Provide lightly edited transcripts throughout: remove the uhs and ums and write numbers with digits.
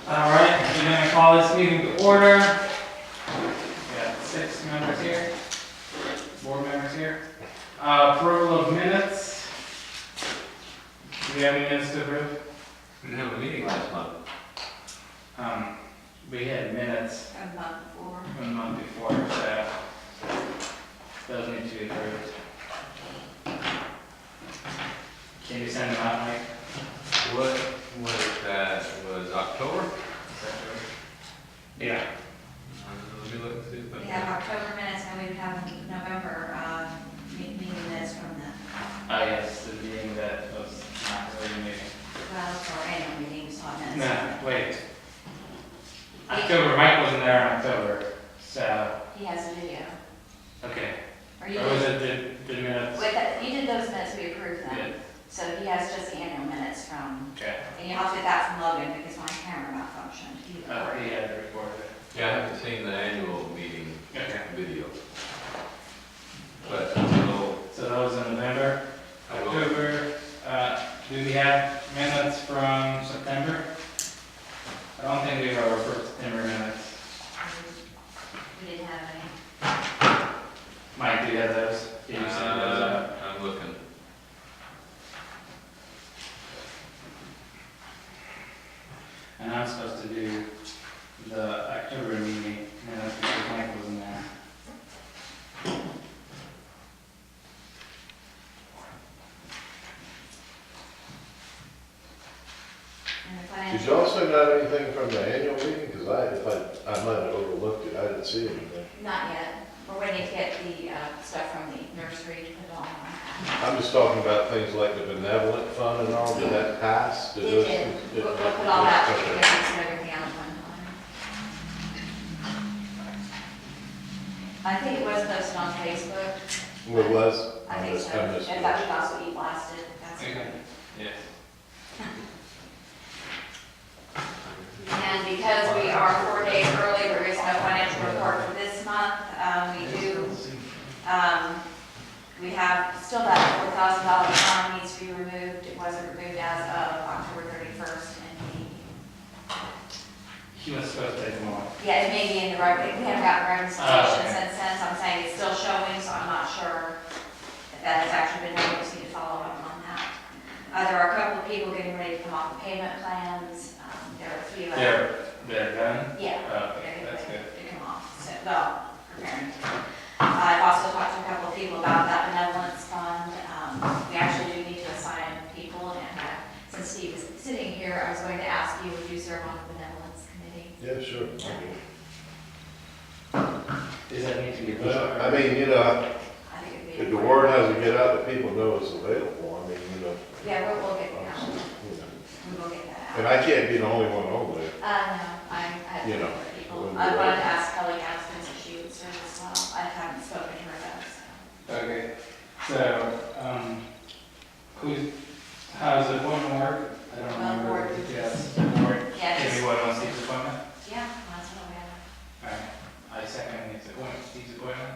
All right, we're going to call this meeting to order. We got 6 members here, board members here. Approval of minutes. Do we have any minutes to approve? We didn't have a meeting last month. We had minutes A month before. a month before, so those need to be approved. Can you send them out, Mike? What was that? Was October? Yeah. Let me look and see if I We have October minutes and we have November meeting minutes from the, Oh, yes, the meeting that was not really a meeting. well, it's our annual meeting, we saw minutes. No, wait. October, Mike wasn't there in October, so, He has a video. okay. Or you Or was did, it the minutes? with that, you did those minutes, we approved them. Yeah. So he has just the annual minutes from, Okay. and you'll have to get that from Logan because my camera malfunctioned. He Oh, recorded. he had to record it. Yeah, I haven't seen the annual meeting Okay. video. But so So that was in November, I will, October. Do we have minutes from September? I don't think we have our first September minutes. We didn't have any. Mike, do you have those? Did you send those out? I'm looking. And I'm supposed to do the October meeting minutes because Mike wasn't there. And the Did financial, y'all send out anything from the annual meeting? Because I might have overlooked it, I didn't see anything. not yet. We're waiting to get the stuff from the nursery to put it on. I'm just talking about things like the benevolent fund and all, did that pass? It did. We'll put all that Okay. together and everything out at one time. I think it was posted on Facebook. Well, it was? I think so. I missed In it. fact, we also e-blasted, that's Okay. good. Yes. And because we are 4 days early, there is no financial report for this month. We have still that $4,000 bond needs to be removed. It wasn't removed as of October 31st. And He was supposed to take them off. yeah, it may be in the record. We haven't gotten reconciliation Oh, okay. since then, so I'm saying it's still showing, so I'm not sure if that has actually been done. We just need to follow up on that. There are a couple of people getting ready to come off the payment plans. There are a few. They're done? Yeah. Oh, okay, They're that's getting good. ready to come off, so, well, preparing. I've also talked to a couple of people about that benevolence fund. We actually do need to assign people, and since Steve is sitting here, I was going to ask you, would you serve on the benevolence committee? Yeah, sure. Does that need to be? Well, I mean, you know, I think it'd be. if the word has to get out, that people know it's available, I mean, you know. Yeah, we'll get it out. you know. We will get that And out. I can't be the only one over there. No, I had You know, other people. wouldn't I be wanted right. to ask Kelly Gaskins if she would serve as well. I haven't spoken to her though, so. Okay, so, how's the appointment work? I don't Well, remember. board. Yes, board. Yeah, Give just- me what on Steve's appointment? Yeah, that's what we have. Alright, I second his appointment, Steve's appointment.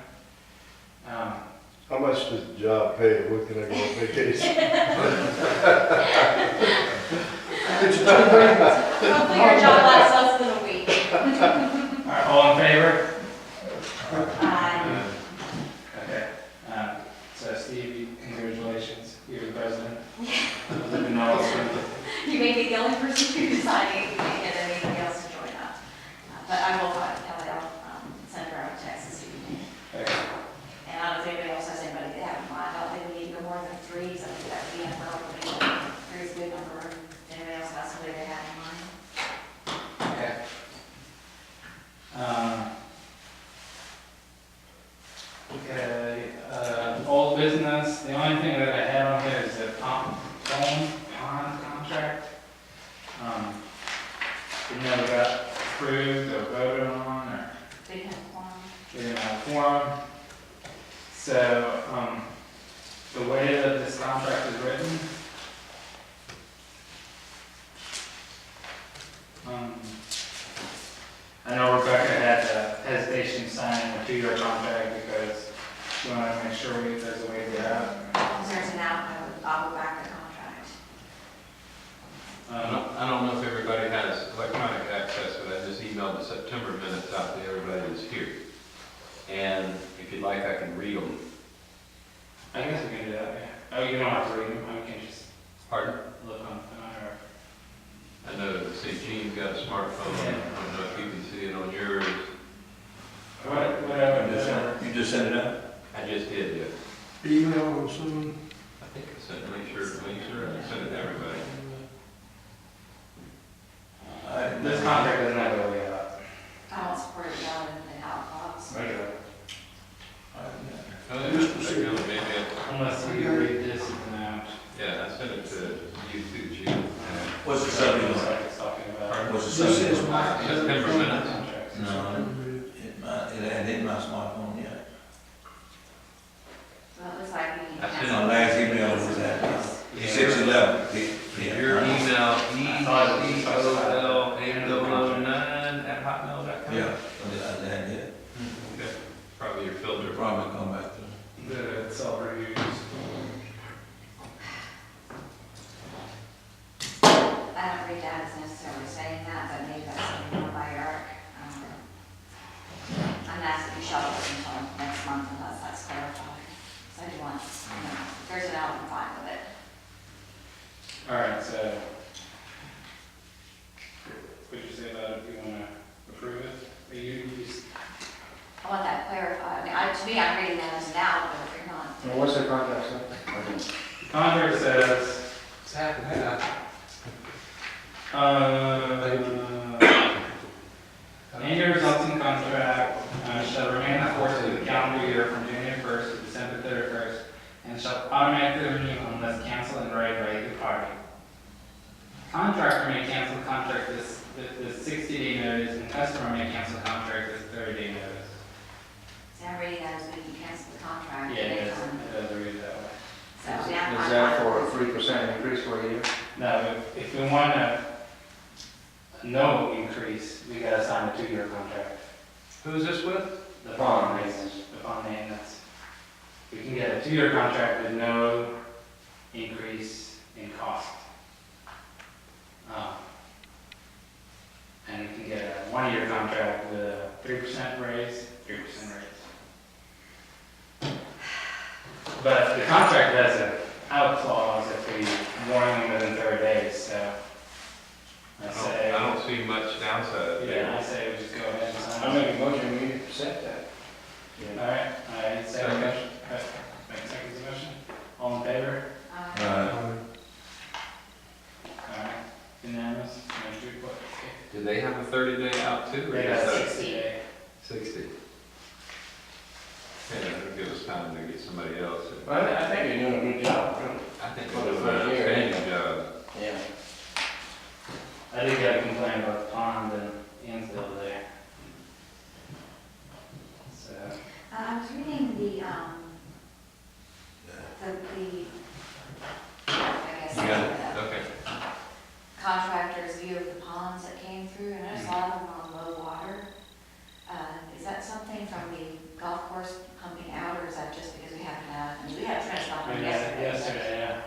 How much does the job pay? When can I go on vacation? Hopefully your job lasts less than a week. Alright, all in favor? Uh, Okay, so Steve, congratulations, you're the president. I didn't know what's going to- You may be the only person who decided we can't get anybody else to join up. But I will find Kelly, I'll send her out a text this evening. Okay. And I don't know if anybody else has anybody they have in mind. I don't think we need to go more than 3, so I think that would be appropriate. 3 is a good number. If anybody else has somebody they have in mind. Okay. Okay, old business, the only thing that I had on here is the pond contract. It never got approved or voted on, or They have one. we didn't have a quorum. So, the way that this contract is written, I know Rebecca had hesitation signing a 2-year contract because she wanted to make sure there's a way to get out. Once there's an out, I'll go back to contract. I don't know if everybody has electronic access September minutes out to everybody that's here. And if you'd like, I can read them. I guess we can do that, yeah. Oh, you don't have to read them, I can just Pardon? look on the phone or. I know, see, Gene's got a smartphone. I don't know if you can see it on yours. Whatever. You just sent it out? I just did, yeah. Email or something? I think I sent, make sure I sent it to everybody. This contract doesn't have a way out. I don't support it down in Halifax. Maybe, Unless you read this and yeah, I sent it to you too, Gene. What's the subject? it's talking about. What's the This is subject? my. September minutes. Contracts. No, it hadn't hit my smartphone yet. Well, it was like we. I sent My last email was at Yeah. 6:11. Your email, EEOL8009@hotmail.com? Yeah, I hadn't hit. Okay. Probably your filter. Probably come back to. The self-reviews. I don't read that as necessarily saying that, but maybe that's something more by Eric. I'm asking you shall wait until next month unless that's clarified. So I do want, if there's an out, I'm fine with it. All right, so. What'd you say about it? You wanna approve it? I want that clarified. I mean, to me, I'm reading that as an out, but if you're not. Well, what's the contract say? Contract says, It's half and half. annual resulting contract shall remain in force for the calendar year from January 1st to December 31st and shall automatically renew unless canceled and read by either party. Contractor may cancel the contract with 60-day notice and customer may cancel the contract with 30-day notice. See, I'm reading that as we can cancel the contract. Yeah, it anytime. does read it that way. So, yeah, I'm Is that fine for a with it. 3% increase for a year? No, if we want no increase, we gotta sign a 2-year contract. Who's this with? The bond maintenance, the bond maintenance. We can get a 2-year contract with no increase in cost. And we can get a 1-year contract with a 3% raise, 3% raise. But the contract has an out clause if we warn them within 30 days, so I say. I don't see much downside Yeah, there. I say we just go ahead and sign. I make a motion, we accept that. All right, second motion, make second motion, all in favor? All right, unanimous, motion to quit. Do they have a 30-day out too? or They just got a 60 day. 60. Yeah, that'll give us time to get somebody else. Well, I think you're doing a good job, really. I think For they're the doing an first year. outstanding job. Yeah. I did get a complaint about the pond in Ansville there. So, I was reading I guess, You got it? the Okay. contractor's view of the ponds that came through, and I just saw them on low water. Is that something from the golf course pumping out, or is that just because we haven't had, I mean, we had trench I pumping mean, yesterday. yesterday, yeah.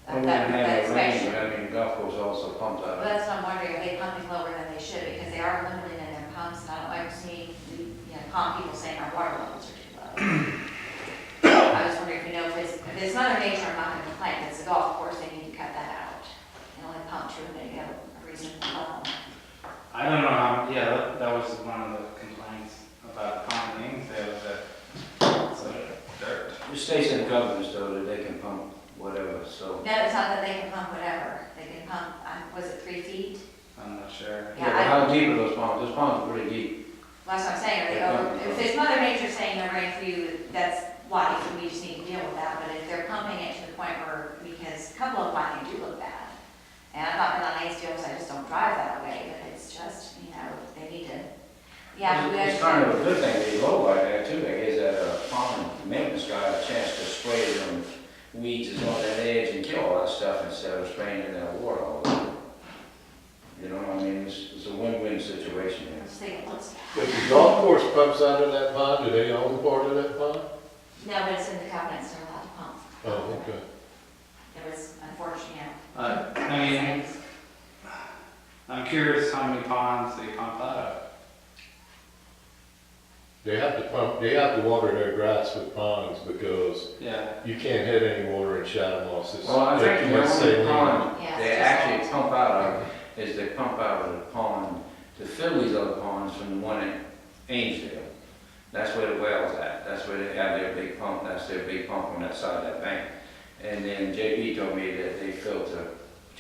Well, we didn't have a rain, but I mean, the golf course also pumped Well, out. that's what I'm wondering, are they pumping lower than they should, because they are limited in their pumps, and I don't like to see, pump people saying our water levels are too low. I was wondering if if it's Mother Nature, I'm not gonna complain, if it's a golf course, they need to cut that out, and only pump to it, maybe have a reasonable level. I don't know how, yeah, that was one of the complaints about the pond in Ansville, was that it's dirt. It states in the covenants though that they can pump whatever, so. No, it's not that they can pump whatever, they can pump, was it 3 feet? I'm not sure. Yeah, Yeah, but how deep are those ponds? Those ponds are pretty deep. Well, that's what I'm saying, are they over, if it's Mother Nature saying they're running for you, that's life, and we just need to deal with that, but if they're pumping it to the point where, because a couple of them I think do look bad, and I'm not gonna on Ansville, I just don't drive that way, but it's just, they need to, yeah, we It's kind of a good thing they low like that too. That gives that pond maintenance guy a chance to spray them weeds that's on that edge and kill all that stuff instead of spraying in that water all the time. You know, I mean, it's a win-win situation I here. just think it looks bad. But the golf course pumps out of that pond, do they own part of that pond? No, but it's in the covenants, they're allowed to pump. Oh, okay. It was unfortunate. I mean, I'm curious how many ponds they pump out of. They have to pump, they have to water their grass with ponds because Yeah. you can't hit any water in Shadowmoss. It's Well, I got think too the much only saline. pond Yeah, they it's just actually all- pump out of is they pump out of the pond to fill these other ponds from the one at Ainsdale. That's where the well's at. That's where they have their big pump. That's their big pump on that side of that bank. And then JP told me that they filter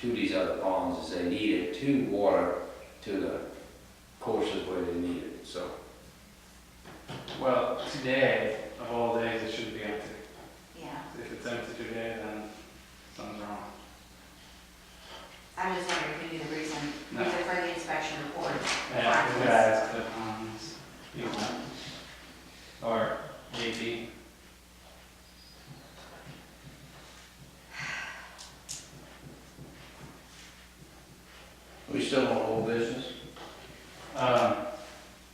to these other ponds as they need it to water to the courses where they need it, so. Well, today, of all days, it should be empty. Yeah, If it's empty today, then something's wrong. I'm just wondering if you knew the reason No. for the inspection report. Yeah, the guys, you know, or JP. We still on old business?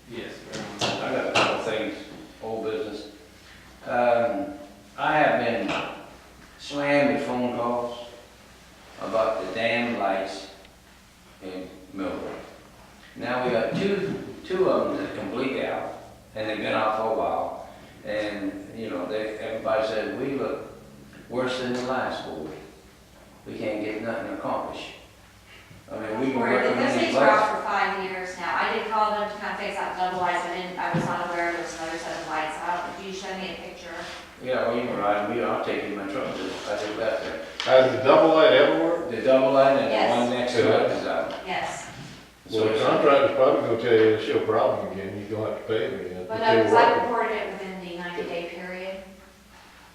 Yes, I got a couple things, old business. I have been slammed with phone calls about the damn lights in Millville. Now we got two of them that completely out, and they've been out for a while. And, you know, everybody said, we look worse than the last board. We can't get nothing accomplished. I mean, we can Those recommend things these were lights. out for 5 years now. I did call them to kind of fix out double lights. I was not aware there was another set of lights out. Did you show me a picture? Yeah, well, you can ride them, I'll take it in my truck, I just left there. Has the double light ever worked? The double light and Yes. the one next to it is out. Yes. Well, the contractor's probably gonna tell you it's your problem again, you're gonna have to pay them again. But But no, they're because I working. reported it within the 90-day period.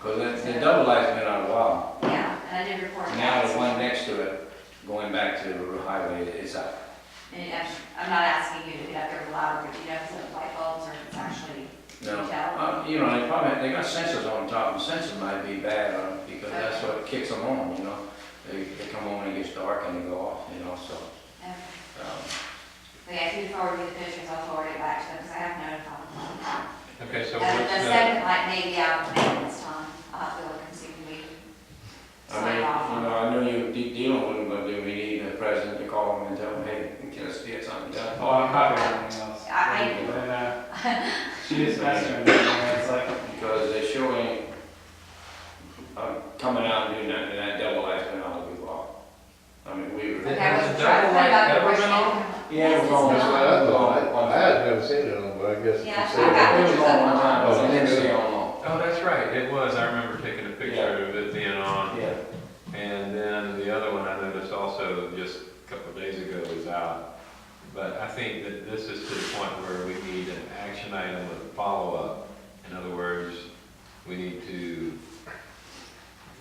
Cause the double light's been out a while. Yeah, and I did report it. Now the one next to it, going back to the highway, is out. And I'm not asking you to get up there louder, but you know, if it's light bulbs or if it's actually No, retail. you know, they got sensors on top, and sensors might be bad on it, because that's what kicks them on, you know? They come on when it gets dark and they go off, you know, so. Okay. um, But yeah, if you forward me the pictures, I'll forward it back to them, because I have notified them. Okay, so And what's the the, second light may be out of maintenance time. I'll have to look and see if we I sign mean, off you on know, it. I know you're dealing with them, but do we need the president to call them and tell them, hey, can us get something done? Oh, I'm copying everything else. She is messing with me, and it's like, Because they're showing, coming out and doing that, and that double light's been on a good while. I mean, we were. Okay, I Has was the trying to double find light out the ever question. been on? Yeah, it was on. That's what I thought, I had never seen it on, but I guess. Yeah, you said I got that. It was on one time, Oh, but it didn't okay. stay on long. oh, that's right, it was, I remember taking a picture of it being on. Yeah. And then the other one I noticed also just a couple of days ago is out. But I think that this is to the point where we need an action item with follow-up. In other words, we need to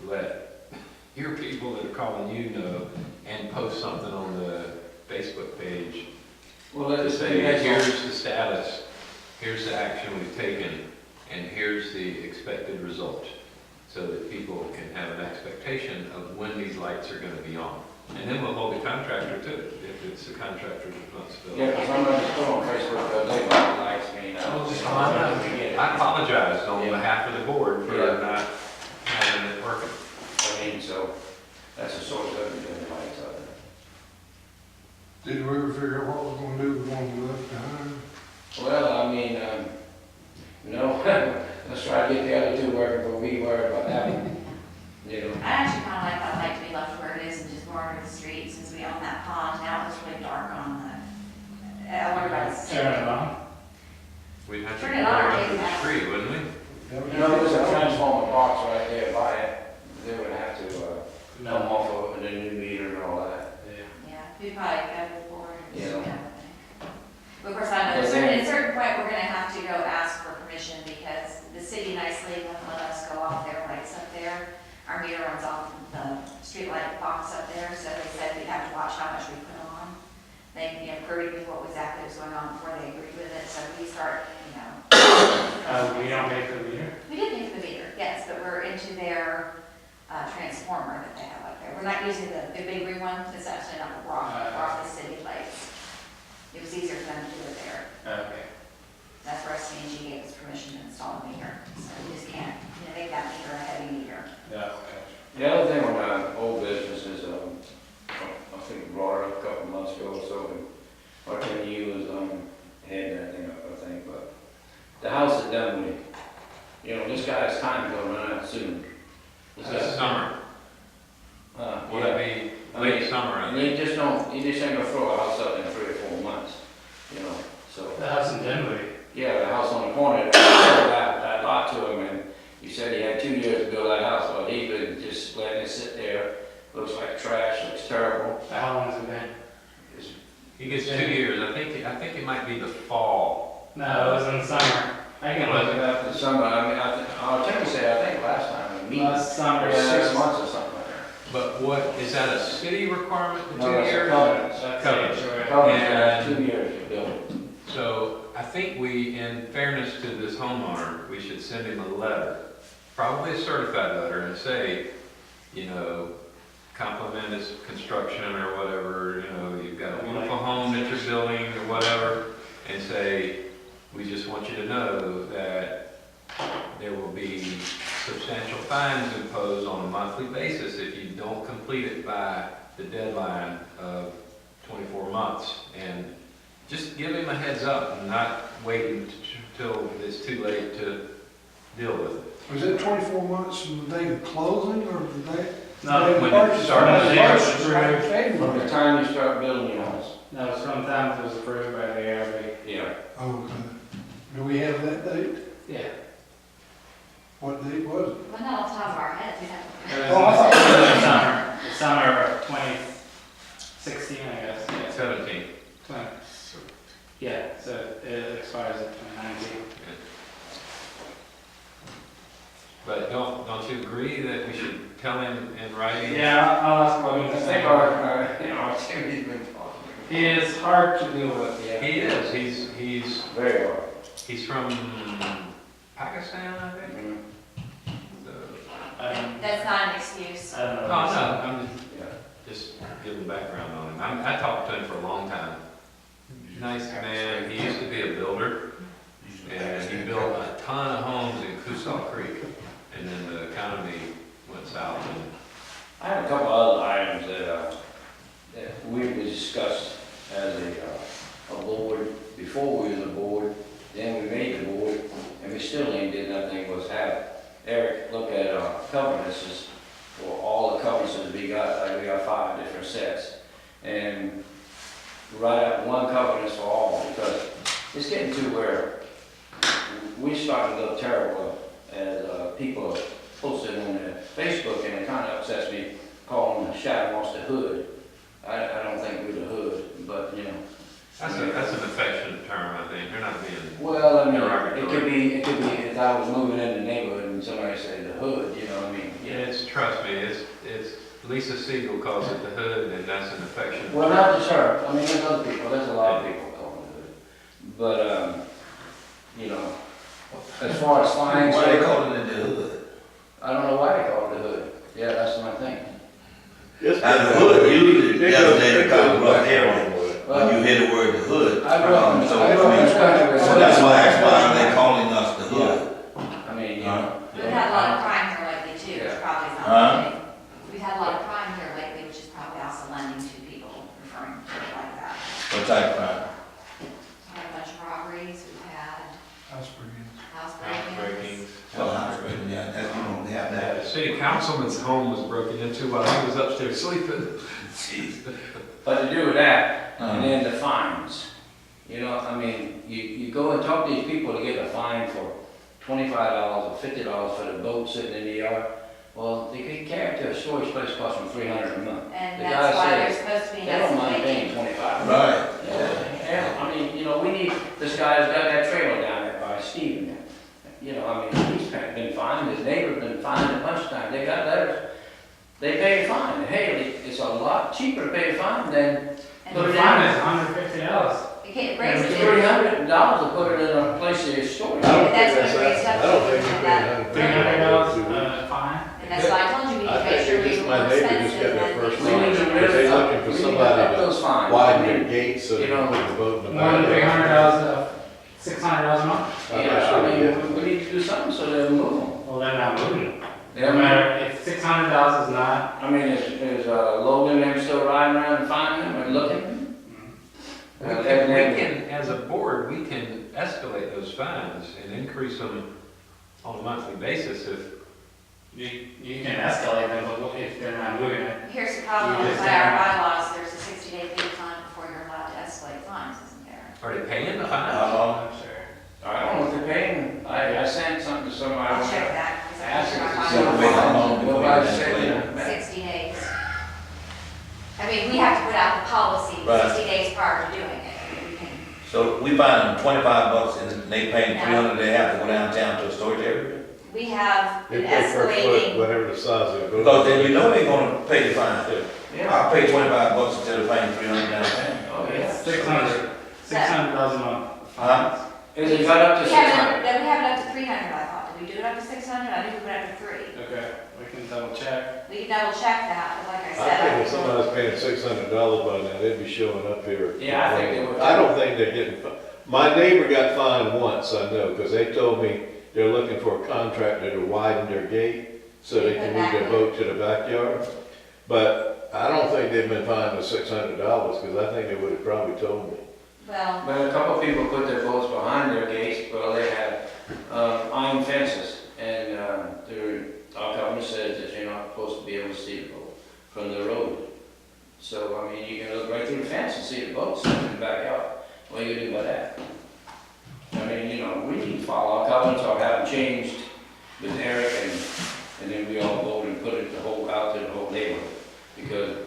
let your people that are calling you know and post something on the Facebook page Well, to let's say, say, here's the status, here's the action we've taken, and here's the expected result. So that people can have an expectation of when these lights are gonna be on. And then we'll hold the contractor to it, if it's the contractor's responsibility. yeah, because I'm gonna just put on Facebook, they like the lights, I mean, Oh, I know. we get it. I apologize on Yeah. behalf of the board for Yeah. not having it working. I mean, so, that's the source of it, the lights out there. Did we ever figure out what we're gonna do with the one we left behind? Well, I mean, no, let's try to get the other two working, but we worry about that one. You know, I actually kind of like that light to be left where it is and just more under the street since we own that pond. Now it's really dark on the, I wonder about the. turn it on. We'd have to Turn go it on or up take to it the out. street, wouldn't we? you know, there's a transformer box right there by it, they would have to, come off of it with a new meter and all that. Yeah, we probably go to the board and just, Yeah. you know. But of course, I know, at a certain point, we're gonna have to go ask for permission because the city nicely won't let us go off their lights up there. Our meter runs off the street light box up there, so they said we'd have to watch how much we put on. They, you know, queried me what exactly was going on before they agreed with it, so we start, you know. We don't pay for the meter? We did pay for the meter, yes, but we're into their transformer that they have up there. We're not using the big green one, it's actually not off the city lights. It was easier for them to do it there. Okay. That's where C&G gave us permission to install a meter, so we just can't, you know, make that meter a heavy meter. Yeah. The other thing on old business is, I think we brought it up a couple of months ago or so, but our 10 years, heading that thing up, I think, but the house you just ain't gonna throw a house up in 3 or 4 months, you know, so. The house in Denver. Yeah, the house on the corner, I sold that lot to him, and he said he had 2 years to build that house, but he been just letting it sit there, looks like trash, looks terrible. How long has it been? It's- He gets 2 years. I think it might be the fall. No, it was in the summer. I can look it up. After summer, I mean, I'll tell you, I think last time, we meet, Last summer, it was yeah. 6 months or something like that. But what, is that a city requirement, the 2 No, it's a years? covenant. That's Covenant. it, sure. Covenant, And- 2 years to build it. So I think we, in fairness to this homeowner, we should send him a letter, probably a certified letter, and say, you know, compliment his construction or whatever, you know, you've got a beautiful home that you're building or whatever, and say, we just want you to know that there will be substantial fines imposed on a monthly basis if you don't complete it by the deadline of 24 months. And just give him a heads up and not wait until it's too late to deal with it. Was it 24 months from the day of closing, or the day? No, the when purchase? it started, The they were purchase, right, approved. From the February. time you start building your house. No, it was from the time it was approved by the ARB. Yeah. Oh, okay. Do we have that date? Yeah. What date was it? Well, not off the top of our heads, we'd have to. It was Oh, I thought- in the summer of 2016, I guess. Yeah. 17. 20. Yeah, so it expires in 2019. But don't you agree that we should tell him in writing? Yeah, I'll ask what I he think thinks. our, you know, our Timmy's been talking. He is hard to deal with, yeah. He is. He's Very hard. from Pakistan, I think. Mhm. That's not an excuse. I don't know. Oh, no, I'm Yeah. just giving background on him. I talked to him for a long time. Nice man. He used to be a builder, and he built a ton of homes in Coosaw Creek. And then the economy went south, and I have a couple other items that we've discussed as a board, before we was a board, then we made the board, and we still ain't did nothing, was have Eric look at covenances, for all the covenances we got, like we got 5 different sets, and write out one covenant for all, because it's getting to where we're starting to look terrible as people posted on their Facebook, and it kind of upsets me, calling the Shadowmoss the hood. I don't think we're the hood, but, you know. that's an affectionate term, I think. They're not being. Well, I mean, Derogatory. it could be if I was moving in the neighborhood and somebody said the hood, you know what I mean? It's, trust me, it's Lisa Siegel calls it the hood, and that's an affectionate. Well, not just her, I mean, there's other people, there's a lot of people calling it the hood. But, you know, as far as fines. Why they calling it the hood? I don't know why they call it the hood. Yeah, that's my thing. Yes, As a hood, usually the designated kind of rough area. Well, When you hear the word the hood. I grew up in- so I grew up in this country. so that's why they're calling us the hood. I mean, you know. We've had a lot of crime here lately too, which Yeah. probably is not Huh? lending. We've had a lot of crime here lately, which is probably also lending to people referring to it like that. What type of crime? We've had a bunch of robberies, we've had That's pretty good. house Breaking. break-ins. Well, house breaking, yeah, that's, you don't have that. The city councilman's home was broken into while he was upstairs sleeping. Jeez. But to do with that, and Uh-huh. then the fines, you know, I mean, you go and talk to these people to get a fine for $25 or $50 for the boat sitting in the yard. Well, they get carried to a storage place costs them $300 a month. And The that's guy why there's says supposed to be they don't mind an paying $25. Right. Yeah, I mean, you know, we need, this guy's got that trailer down there by Stephen. You know, I mean, he's been fined, his neighbor's been fined a bunch of times, they got letters. They pay a fine, hey, it's a lot cheaper to pay a fine than The put it fine in. is $150. It brings It's it in. $300 to put it in a place of storage. I don't think That's that's, what raised up I don't think to it's that. $300 fine. And that's why I told you we need I to make think sure it's we just were my more neighbor just expensive got their than. first We need to Because they really, looking for we need to somebody up to those fines. widen I their mean, gates so they you can know, put the boat in the More than back. $300, $600 a month. I'm not Yeah, sure I yet. mean, we need to do something so they'll move them. Well, they're not moving. Yeah, No matter if $600 is not, I mean, is Logan them still riding around and finding them and looking? We can, as a board, we can escalate those fines and increase them on a monthly basis if. you can escalate them, but if they're not moving it. Here's the problem, You with just our can't. bylaws, there's a 60-day down before you're allowed to escalate fines, isn't there? Are they paying the fine? I'm sure. I don't know if they're paying, I sent something to somebody. I'll check that. 'cause I'm Ask sure them I to find send out. Wait how long before you Nobody's can saying escalate? that. 60 days. I mean, we have to put out the policy Right. 60 days prior to doing it. We can, So we find them $25 and they paying $300, they have to go downtown to a storage area? we have You an pay per foot, escalating, whatever the size of it. Because then you know they're gonna pay the fine too. Yeah. I'll pay $25 instead of paying $300 downtown. Oh, yeah. It's $600 a month. Huh? Is it got up to we six have hundred? it, we have it up to 300, I thought. Did we do it up to 600? I think we went up to 3. Okay, we can double check. We can double check that, but like I I said. think if somebody's paying $600 by now, they'd be showing up here. Yeah, I think they would. I don't think they're getting, my neighbor got fined once, I know, because they told me they're looking for a contractor to widen their gate so they can move their boat to the backyard. But I don't think they've been fined with $600, because I think they would have probably told me. Well, But a couple of people put their boats behind their gates, well, they have, iron fences, and, our government says that you're not supposed to be able to see the boat from the road. So, I mean, you can look right through the fence and see the boats in the backyard. What do you do about that? I mean, you know, we need to follow our covenants or have them changed with Eric, and then we all vote and put it out to the whole neighborhood. Because,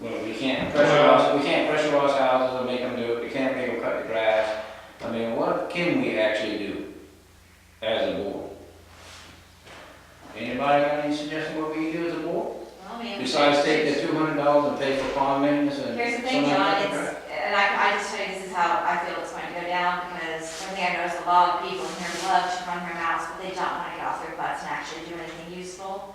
well, we can't pressurize houses and make them do it, we can't make them cut the grass. I mean, what can we actually do as a board? Anybody got any suggestion what we can do as a board? well, I mean. Besides take the $200 and pay for pond maintenance and. Here's the thing, somebody John, cut the it's, grass? and I just tell you, this is how I feel it's going to go down, because one thing I noticed, a lot of people in here love to run their mouths, but they don't want to get off their butts and actually do anything useful.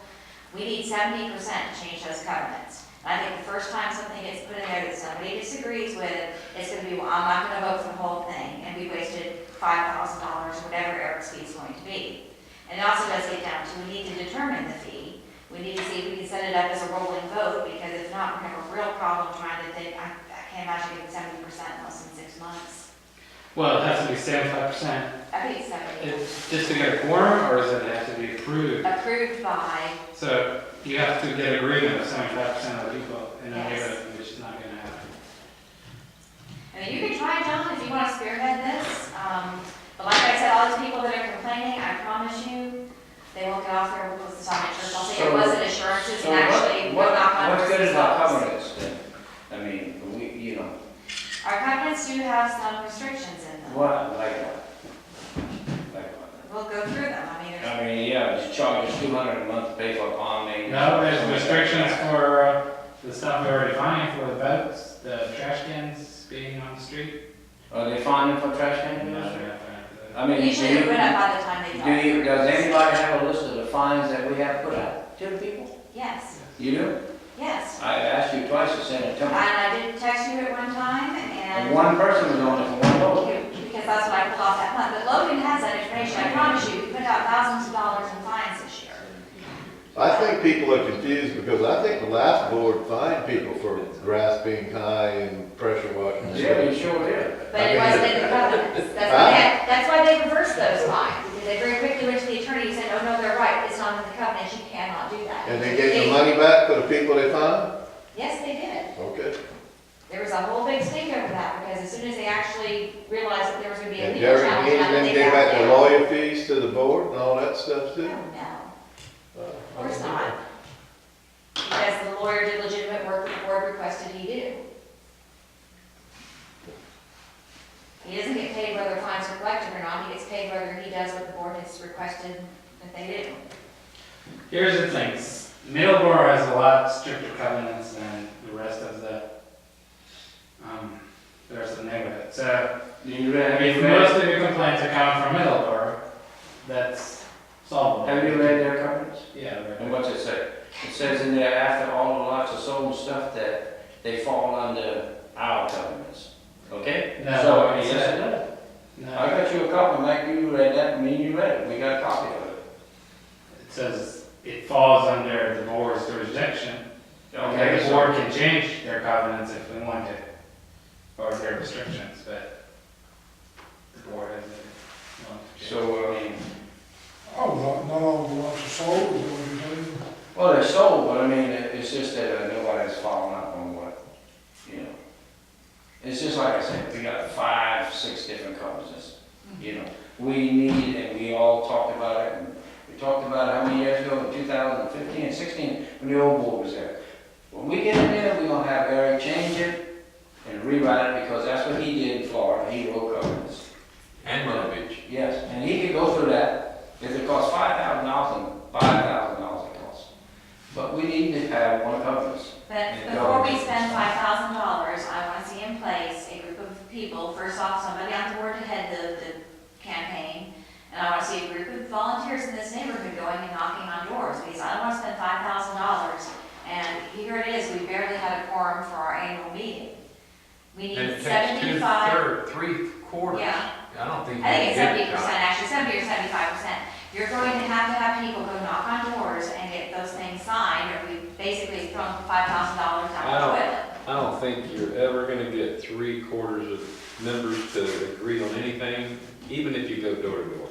We need 70% to change those covenants. And I think the first time something gets put in there that somebody disagrees with, it's going to be, well, I'm not going to vote for the whole thing, and we wasted $5,000, whatever Eric's fee is going to be. And it also does get down to, we need to determine the fee. We need to see if we can set it up as a rolling vote, because if not, we're going to have a real problem trying to think, I can't imagine getting 70% in less than 6 months. Well, it has to be 75%. I think it's 70. It's just to get a quorum, or does it have to be approved? Approved by, So you have to get agreement with 75% of the people in the Yes. neighborhood, which is not gonna happen. I mean, you can try, John, if you want to spearhead this. But like I said, all those people that are complaining, I promise you, they won't get off their, what's the time at church, I'll say it wasn't assurances, So and actually, what, we'll knock on what's doors good is our themselves. covenants then? I mean, we, you know, Our covenants do have some restrictions in them. what, like what? Like what? We'll go through them, I mean, there's, I mean, yeah, just charge us $200 a month to pay for pond maintenance. No, there's restrictions for the stuff we already fined for the boats, the trash cans being on the street. Are they fining for trash No, cans? they're not fined for that. I mean, usually they're put up by the time they do you, drop. does anybody have a list of the fines that we have put out to the people? Yes, You do? yes. I asked you twice to send it to And me. I did text you at one time, And and one person was on it for one vote. because that's what I pulled off that month. But Logan has that information, I promise you, we put out thousands of dollars in fines this year. I think people are confused because I think the last board fined people for grass being high and pressure washing. and Yeah, stuff. you sure did. But it wasn't in the covenants. That's why they reversed those fines, because they very quickly went to the attorney and said, oh, no, they're right, it's not in the covenants, you cannot do that. And they gave the money back for the people they fined? Yes, they did. Okay. There was a whole big stink over that, because as soon as they actually realized that there was gonna be a And legal Jerry challenge, Dean now then they gave back backed the down. lawyer fees to the board and all that stuff too? No, no, Of of course not. Because the lawyer did legitimate work that the board requested he do. He doesn't get paid whether fines are collected or not, he gets paid whether he does what the board has requested that they do. Here's the thing, Middleborough has a lot stricter covenants than the rest of the neighborhood. So, if most of your complaints are coming from Middleborough, that's solvable. Have you read their covenants? Yeah, right. And what's it say? It says in there, after all the lots are sold and stuff, that they fall under our covenants. Okay? No, So, it yes, said- it does. I No, got you a copy, Mike, you read that, me and you read it, we got a copy of it. it says it falls under the board's jurisdiction. Okay, the so- board can change their covenants if we want to, or their restrictions, but the board has the. want to change. So, I mean, Oh, not all the lots are sold, is that what you're saying? well, they're sold, but I mean, it's just that nobody's following up on what, you know. It's just like I said, we got 5, 6 different covenants, you know. We need, and we all talked about it, and we talked about it how many years ago, in 2015 and 16, when the old board was there. When we get in there, we're gonna have Eric change it and rewrite it, because that's what he did in Florida, he wrote covenants. And Ronovich. Yes, and he could go through that, if it costs $5,000, then $5,000 it costs. But we need to have one covenant. But before we spend $5,000, I want to see in place a group of people, first off, somebody on the board to head the campaign, and I want to see a group of volunteers in this neighborhood going and knocking on doors, because I don't want to spend $5,000, and here it is, we barely had a quorum for our annual meeting. We And need it takes 75, 3/4. yeah, I don't think. I think it's you can 70%, get that. actually, 70 or 75%. You're going to have people go knock on doors and get those things signed, or we basically thrown $5,000 down the toilet. I don't think you're ever gonna get 3/4 of members to agree on anything, even if you go door to door.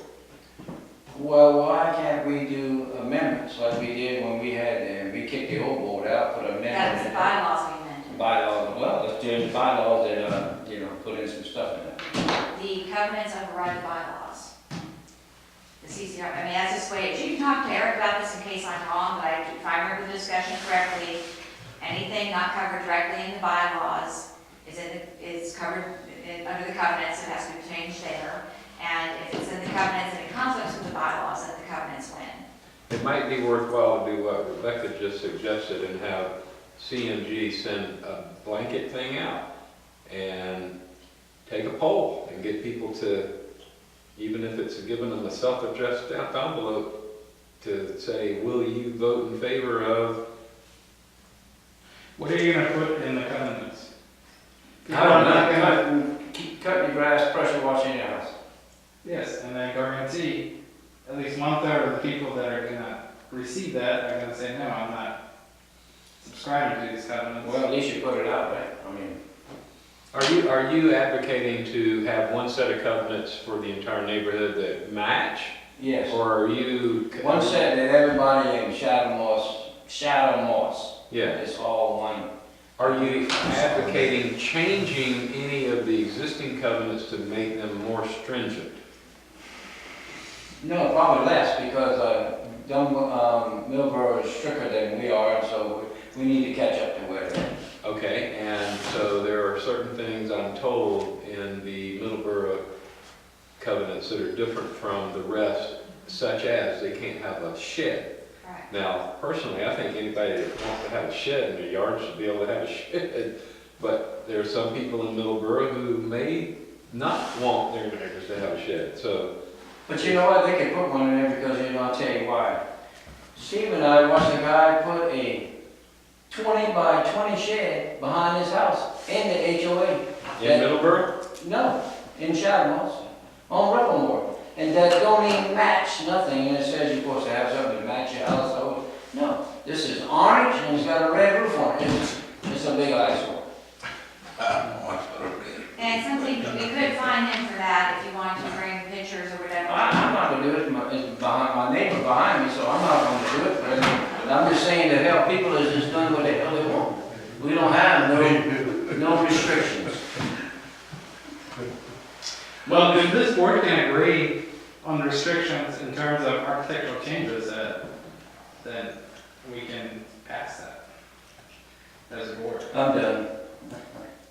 Well, why can't we do amendments like we did when we we kicked the old board out, put That was amendments the in? bylaws we amended. Bylaws, well, let's do the bylaws and, put in some stuff in it. The covenants override the bylaws. The CCR, I mean, that's just the way it is. You can talk to Eric about this in case I'm wrong, but if I remember the discussion correctly, anything not covered directly in the bylaws is covered under the covenants, it has to be changed there. And if it's in the covenants and it conflicts with the bylaws, then the covenants win. It might be worthwhile to do what Rebecca just suggested and have CMG send a blanket thing out and take a poll and get people to, even if it's giving them a self-addressed stamped envelope, to say, will you vote in favor of? What are you gonna put in the covenants? I don't know. Keep cutting your grass, pressure washing your house. Yes, and I guarantee at least 1/3 of the people that are gonna receive that are gonna say, no, I'm not subscribing to these covenants. Well, at least you put it out, right? I mean, Are you advocating to have one set of covenants for the entire neighborhood that match? yes. Or are you? One said that everybody in Shadowmoss, Yeah. it's all one. Are you advocating changing any of the existing covenants to make them more stringent? No, probably less, because Millboro is stricter than we are, so we need to catch up to where they're at. Okay, and so there are certain things I'm told in the Middleborough covenants that are different from the rest, such as they can't have a shed. Correct. Now, personally, I think anybody that wants to have a shed in their yard should be able to have a shed. But there are some people in Middleborough who may not want their neighbors to have a shed, so. But you know what, they could put one in there because, I'll tell you why. Steve and I watched a guy put a 20 by 20 shed behind his house in the HOA. In Middleborough? No, in Shadowmoss, on Ripplemore. And that don't even match nothing, and it says you're supposed to have something to match your house. Oh, no, this is orange and it's got a red roof on it. It's a big eyesore. And it's something, we could fine him for that if you wanted to bring pictures or whatever. I'm not gonna do it, it's behind, my neighbor behind me, so I'm not gonna do it. But I'm just saying to help people is just doing what the hell they want. We don't have no restrictions. Well, if this board can agree on restrictions in terms of architectural changes, then we can pass that as a board. I'm done.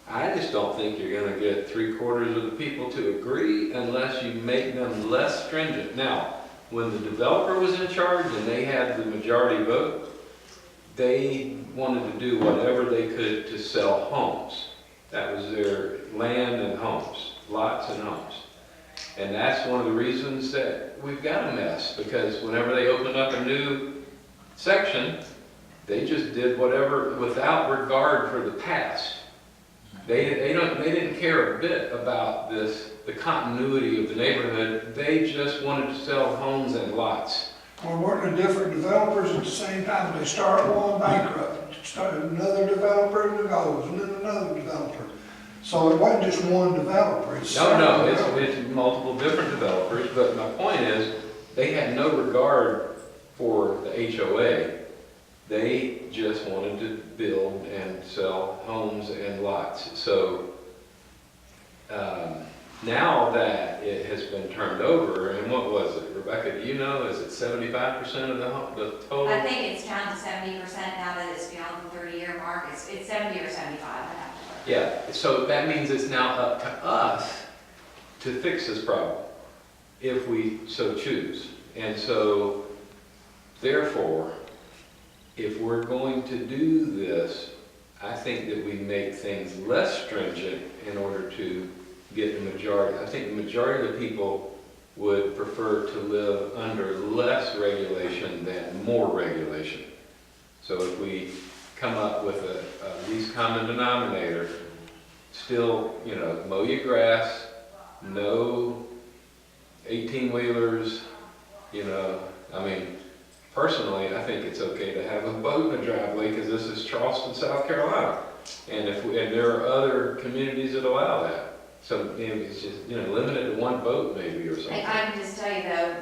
I just don't think you're gonna get 3/4 of the people to agree unless you make them less stringent. Now, when the developer was in charge and they had the majority vote, they wanted to do whatever they could to sell homes. That was their land and homes, lots and homes. And that's one of the reasons that we've got a mess, because whenever they opened up a new section, they just did whatever without regard for the past. They didn't care a bit about the continuity of the neighborhood. They just wanted to sell homes and lots. We're working with different developers at the same time. They start one bankrupt, start another developer and it goes, and then another developer. So it wasn't just one developer. It's No, several it's developers. multiple different developers, but my point is, they had no regard for the HOA. They just wanted to build and sell homes and lots. So now that it has been turned over, and what was it, Rebecca, do you know, is it 75% of the total? I think it's down to 70% now that it's beyond the 30-year mark. It's 70 or 75, I have to look. Yeah, so that means it's now up to us to fix this problem, if we so choose. And so, therefore, if we're going to do this, I think that we make things less stringent in order to get the majority. I think the majority of the people would prefer to live under less regulation than more regulation. So if we come up with a least common denominator, still, you know, mow your grass, no 18-wheelers, you know, I mean, personally, I think it's okay to have a boat in the driveway because this is Charleston, South Carolina. And and there are other communities that allow that. So, you know, it's just, you know, limited to one boat maybe or something. I can just tell you though,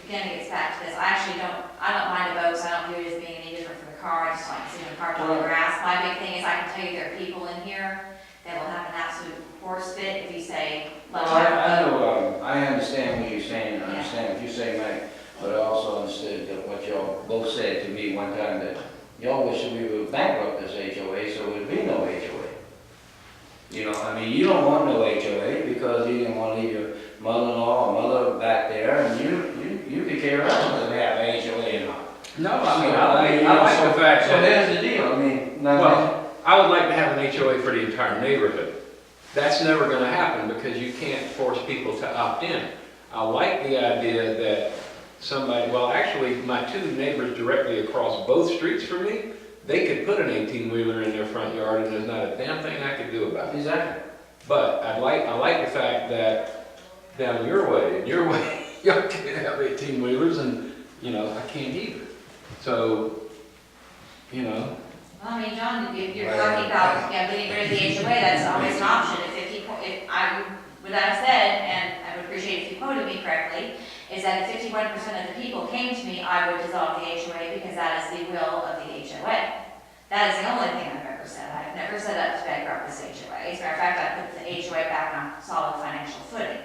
again, it gets back to this, I don't mind a boat, so I don't view it as being any different from a car, I just like to see them parked on the grass. My big thing is I can tell you there are people in here that will have an absolute horse fit if you say, Well, let's have a boat. know, I understand what you're saying, I understand what you're saying, Mike, but I also understood that what y'all both said to me one time, that y'all wish that we would bankrupt this HOA, so there would be no HOA. You know, I mean, you don't want no HOA because you didn't want to leave your mother-in-law or mother back there, and you could care less whether they have an HOA or not. No, I mean, I like the fact So that, there's the deal, I mean, well, I would like to have an HOA for the entire neighborhood. That's never going to happen because you can't force people to opt in. I like the idea that somebody, well, actually, my two neighbors directly across both streets from me, they could put an 18-wheeler in their front yard and there's not a damn thing I could do about it. Exactly. But I like the fact that down your way, y'all can't have 18-wheelers and, you know, I can't either. So, you know. Well, I mean, John, if you're talking about, getting rid of the HOA, that's always an option. With that said, and I would appreciate if you quoted me correctly, is that if 51% of the people came to me, I would dissolve the HOA because that is the will of the HOA. That is the only thing I've ever said. I've never said that to bankrupt this HOA. As a matter of fact, I put the HOA back on solid financial footing.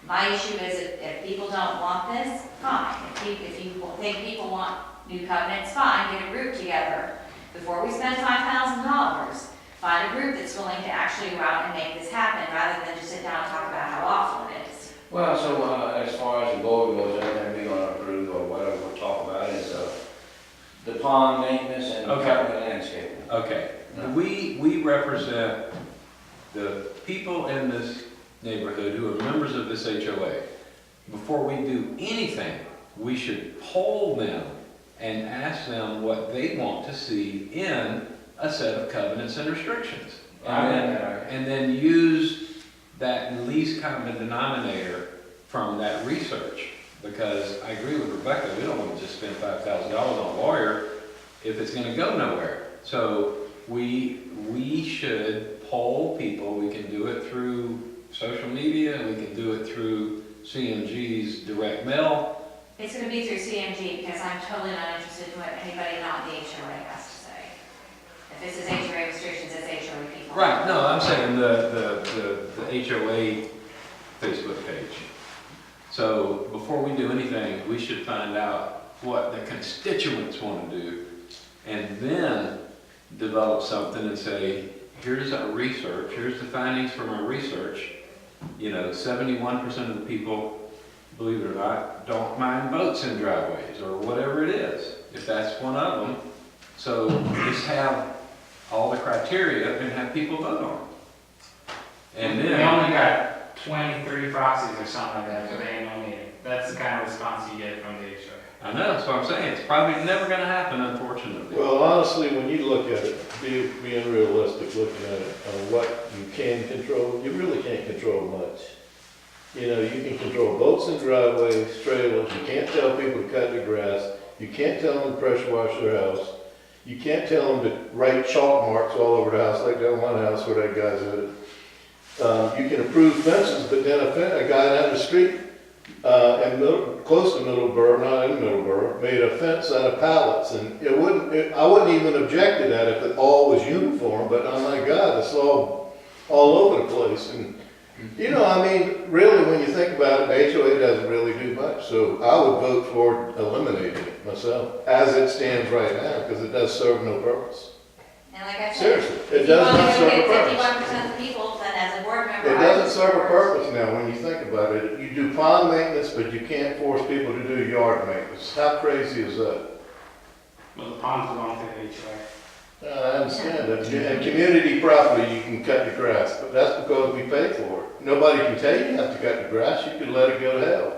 My issue is if people don't want this, fine. If you think people want new covenants, fine, get a group together. Before we spend $5,000, find a group that's willing to actually go out and make this happen, rather than just sit down and talk about how awful it is. Well, so as far as the board goes, everything we're gonna approve or whatever we'll talk about is the pond maintenance and Okay. the landscaping. Okay, No. we represent the people in this neighborhood who are members of this HOA. Before we do anything, we should poll them and ask them what they want to see in a set of covenants and restrictions. And then use that least common denominator from that research. Because I agree with Rebecca, we don't want to just spend $5,000 on a lawyer if it's going to go nowhere. So we should poll people. We can do it through social media, we can do it through CMG's direct mail. It's gonna be through CMG because I'm totally not interested in what anybody not in the HOA has to say. If this is HOA restrictions, it's HOA people. Right, no, I'm saying the HOA Facebook page. So before we do anything, we should find out what the constituents want to do and then develop something and say, here's our research, here's the findings from our research. You know, 71% of the people, believe it or not, don't mind boats in driveways or whatever it is, if that's one of them. So just have all the criteria and have people vote on it. And We then, only got 20, 30 proxies or something like that for the annual meeting. That's the kind of response you get from the HOA. I know, that's what I'm saying, it's probably never gonna happen, unfortunately. Well, honestly, when you look at it, being realistic, looking at it, on what you can control, you really can't control much. You know, you can control boats and driveways, trailers, you can't tell people to cut their grass, you can't tell them to pressure wash their house, you can't tell them to write chalk marks all over the house, like that one house where that guy's at it. You can approve fences, but then a guy down the street, close to Middleborough, not in Middleborough, made a fence out of pallets, and I wouldn't even object to that if it all was uniform, but oh my God, it's all over the place, and You know, I mean, really, when you think about it, the HOA doesn't really do much, so I would vote for eliminating it myself, as it stands right now, because it does serve no purpose. And like I said, Seriously, it if you does want not to serve a get purpose. 51% of the people, then as a board member. It I doesn't would serve a support- purpose now, when you think about it. You do pond maintenance, but you can't force people to do yard maintenance. How crazy is that? Well, the ponds belong to the HOA. I understand that. And community property, you can cut the grass, but that's because we pay for it. Nobody can tell you not to cut the grass, you can let it go to hell.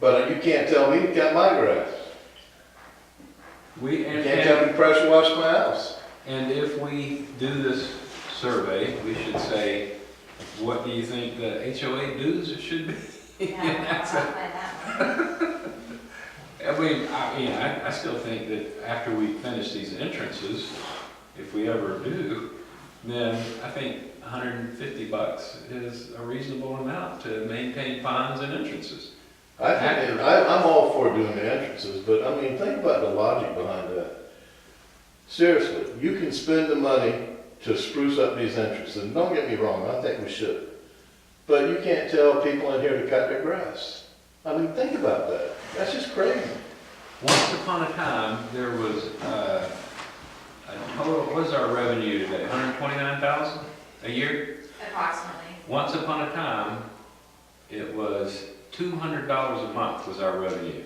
But you can't tell me to cut my grass. You can't tell me to pressure wash my house. And if we do this survey, we should say, what do you think the HOA dues should be? Yeah, I'll find that one. I still think that after we finish these entrances, if we ever do, then I think $150 is a reasonable amount to maintain ponds and entrances. I'm all for doing the entrances, but I mean, think about the logic behind that. Seriously, you can spend the money to spruce up these entrances, and don't get me wrong, I think we should. But you can't tell people in here to cut their grass. I mean, think about that. That's just crazy. Once upon a time, there was a total, what was our revenue today, 129,000 a year? Approximately. Once upon a time, it was $200 a month was our revenue.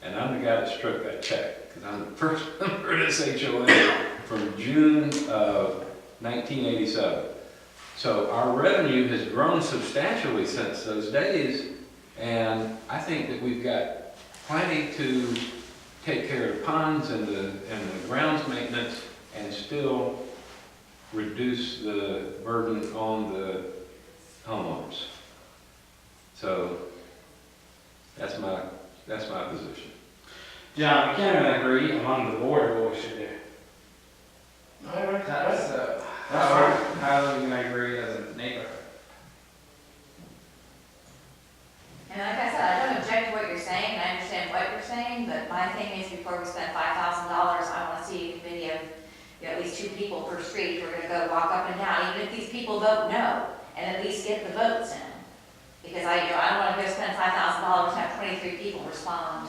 And I'm the guy that struck that check, because I'm the first member of this HOA from June of 1987. So our revenue has grown substantially since those days, and I think that we've got plenty to take care of ponds and the grounds maintenance and still reduce the burden on the homeowners. So that's my position. John, we can't even agree among the board what we should do. How are we gonna agree as a neighborhood? And like I said, I don't object to what you're saying, I understand what you're saying, but my thing is before we spend $5,000, I want to see a committee of, at least 2 people per street who are gonna go walk up and down, even if these people vote no, and at least get the votes in. Because I don't want to go spend $5,000 and have 23 people respond,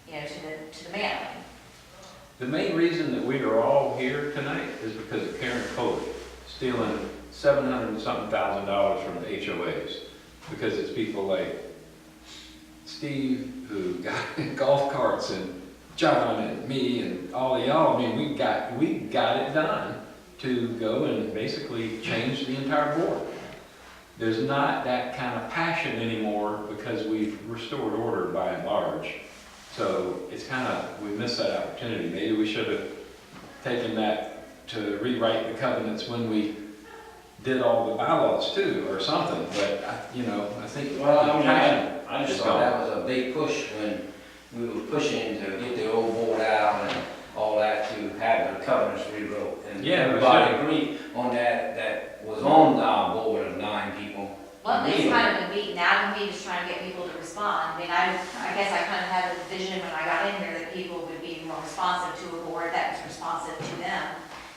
to the mailing. The main reason that we are all here tonight is because of Karen Foley stealing $700 and something thousand from the HOAs. Because it's people like Steve who got in golf carts and John and me and all of y'all. I mean, we got it done to go and basically change the entire board. There's not that kind of passion anymore because we've restored order by and large. So it's kind of, we missed that opportunity. Maybe we should have taken that to rewrite the covenants when we did all the bylaws too, or something, but, I think. Well, the passion I just is thought gone. that was a big push when we were pushing to get the old board out and all that to have the covenants rewrote. And Yeah, we everybody should. agreed on that was on our board of 9 people. Well, it's Really? kind of been beaten out of me just trying to get people to respond. I mean, I guess I kind of had a vision when I got in here that people would be more responsive to a board that was responsive to them.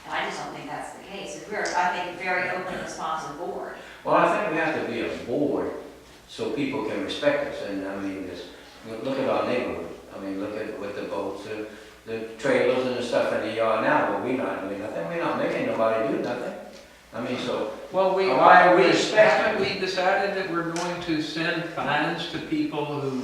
And I just don't think that's the case. We're, I think, a very open, responsive board. Well, I think we have to be a board so people can respect us. And I mean, just look at our neighborhood. I mean, look at with the boats, the trailers and the stuff in the yard now, but we're not doing nothing. We're not making nobody do nothing. I mean, so. Well, Why we haven't we decided that we're going to send fines to people who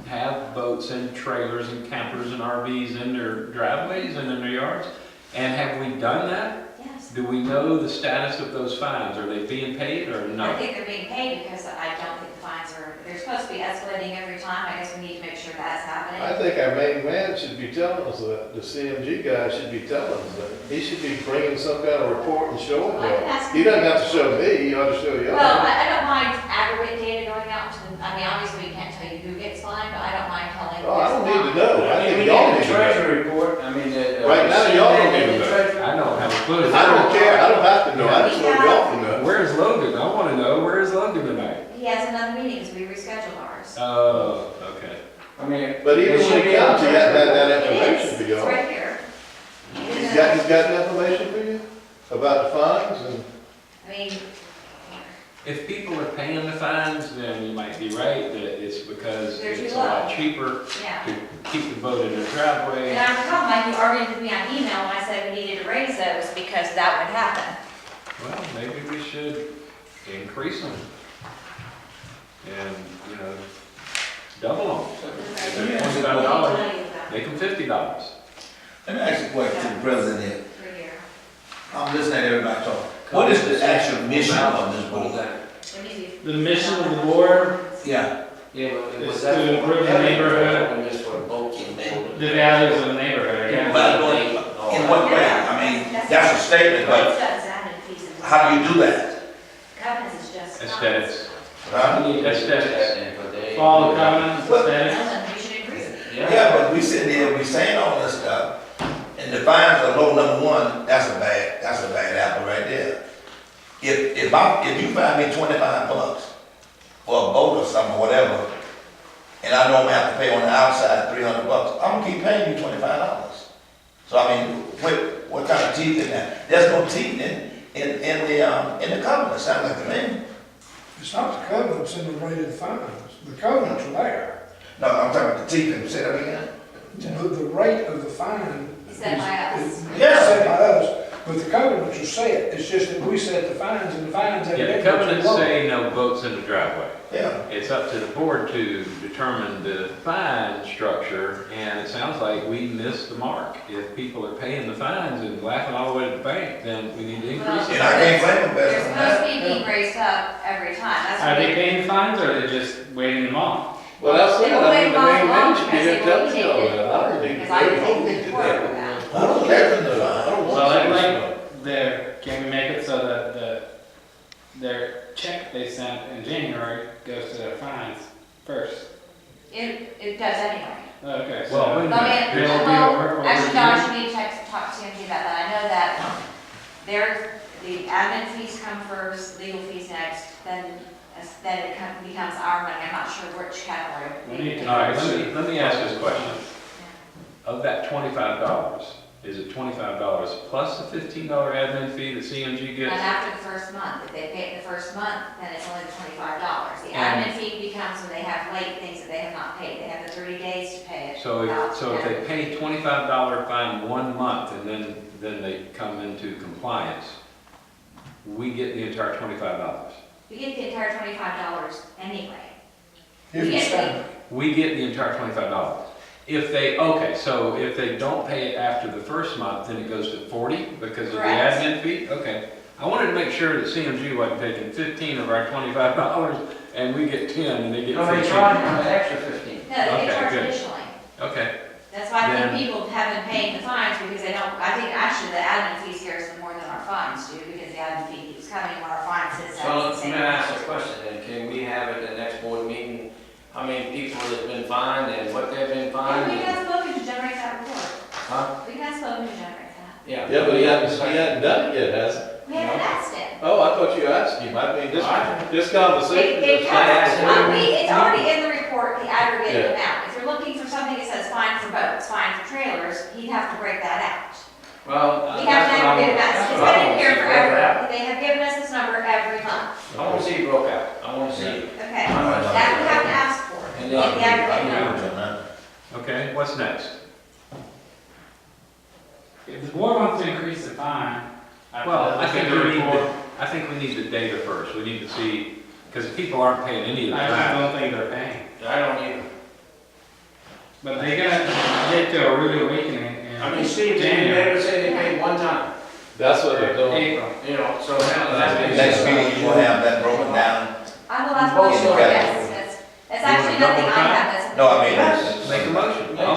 have boats and trailers and campers and RVs in their driveways and in their yards? And have we done that? Yes. Do we know the status of those fines? Are they being paid or I no? think they're being paid because I don't think the fines they're supposed to be escalating every time. I guess we need to make sure that's happening. I think our main man should be telling us that. The CMG guy should be telling us that. He should be bringing some kind of report and showing Well, I can ask us. He doesn't have to show me, he ought to show y'all. Well, I don't mind aggregate data going out to obviously we can't tell you who gets fined, but I don't mind telling. Oh, I don't need to know. I We think need y'all the need to know. treasury report. I mean, Right now, y'all don't need to know. I don't have a clue. I don't care, I don't have to know, I just want y'all to know. Where's Logan? I want to know, where is Logan tonight? He has another meeting because we rescheduled ours. Oh, okay. I mean. But even it should when be he on comes, he hasn't had that It information is, for it's y'all. right here. He's got the information for you about the fines and, I mean, If people are paying the fines, then you might be right, that it's because They're too it's a lot low. cheaper Yeah. to keep the boat in the driveway. And I recall, Mike, you argued with me on email when I said we needed to raise those because that would happen. Well, maybe we should increase them. And, you know, double them. If they're $25, make them $50. Let me ask you a question to the president here. Per year. I'm listening to everybody talk. What is the actual mission of this board? Let me see. The mission of the board Yeah, Yeah, but is was that to improve the neighborhood, Or just for boats and boat? the values of the neighborhood, yeah. but in what way? I mean, that's a statement, but how do you do that? Covenants is just. Aesthetics. Huh? Aesthetics. Follow covenants, aesthetics. Ellen, we should increase it. Yeah, but we sitting there, we saying all this stuff, and the fines are low, number one, that's a bad apple right there. If you find me $25 for a boat or something, or whatever, and I know I'm gonna have to pay on the outside $300, I'm gonna keep paying you $25. So I mean, what kind of teeth in that? There's no teeth in the covenant, sounds like to me. It's not the covenants in the rate of the fines. The covenants are there. No, I'm talking about the teeth, and say that again? The rate of the fine. It's set by us. is Yeah. set by us, but the covenants are set. It's just that we set the fines and the fines have. Yeah, the been covenants too low. say no boats in the driveway. Yeah. It's up to the board to determine the fine structure, and it sounds like we missed the mark. If people are paying the fines and laughing all the way to the bank, then we need to increase And it. I can't blame them better They're than supposed that. to be being raised up every time. That's Are what they we. paying fines or are they just waiting them off? Well, that's They will wait the long, main long manager, because you they gotta tell will us take all it. that. I don't think Because I didn't take the word for that. I don't let them do that. Well, can we make it so that their check they sent in January goes to their fines first? It does anyway. Okay, Well, so. wait a Let minute. me, It'll be well, over actually, no, I here. should need to talk to CMG about that. I know that the admin fees come first, legal fees next, then it becomes our money. I'm not sure which category. We need to- All right, let me ask this question. Of that $25, is it $25 plus the $15 admin fee that CMG And gets? after the first month, if they pay it the first month, then it's only the $25. The And- admin fee becomes when they have late things that they have not paid. They have the 30 days to pay it. So without if they penalty. pay $25 fine 1 month and then they come into compliance, we get the entire $25. We get the entire $25 anyway. If it's standard. We get the entire $25. So if they don't pay it after the first month, then it goes to 40 because of the Correct. admin fee? Okay. I wanted to make sure that CMG wasn't taking 15 of our $25 and we get 10 and they get No, they 15. charge an extra 15. No, they Okay, get charged good. additionally. Okay. That's why I Then- think people have been paying the fines because they don't, I think actually the admin fee scares them more than our fines do because the admin fee keeps coming while our fine sits at So the let same me ask amount. a question then, can we have at the next board meeting, how many people have been fined and what they've been And fined? we can ask Logan to generate that report. Huh? We can ask Logan to generate that. Yeah. Yeah, but he hadn't done it yet, has he? We haven't asked him. Oh, I thought you asked him. I mean, this conversation. It was- comes, it's already in the report, the aggregated Yeah. amount. If you're looking for something that says fine for boats, fine for trailers, he'd have to break that out. Well, We have that's an what I want, aggregated amount, that's it's what I been in want to here see broke out. forever. They have given us this number every month. I want to see it broke out, I want to see it. Okay, How much? that we have to ask for, And the then- aggregated number. Okay, what's next? If the board wants to increase the fine. Well, I think the report. I think we need the data first. We need to see, because people aren't paying any of the I fines. don't think they're paying. I don't either. But they're gonna get to a rude awakening in I mean, Steve, did you January. ever say they paid one time? That's what they're doing. April. You know, so now that's. Next meeting, you will have that broken down. I will ask Both Logan, sides. yes, that's actually nothing I have, that's. No, I mean, Make a motion. I'll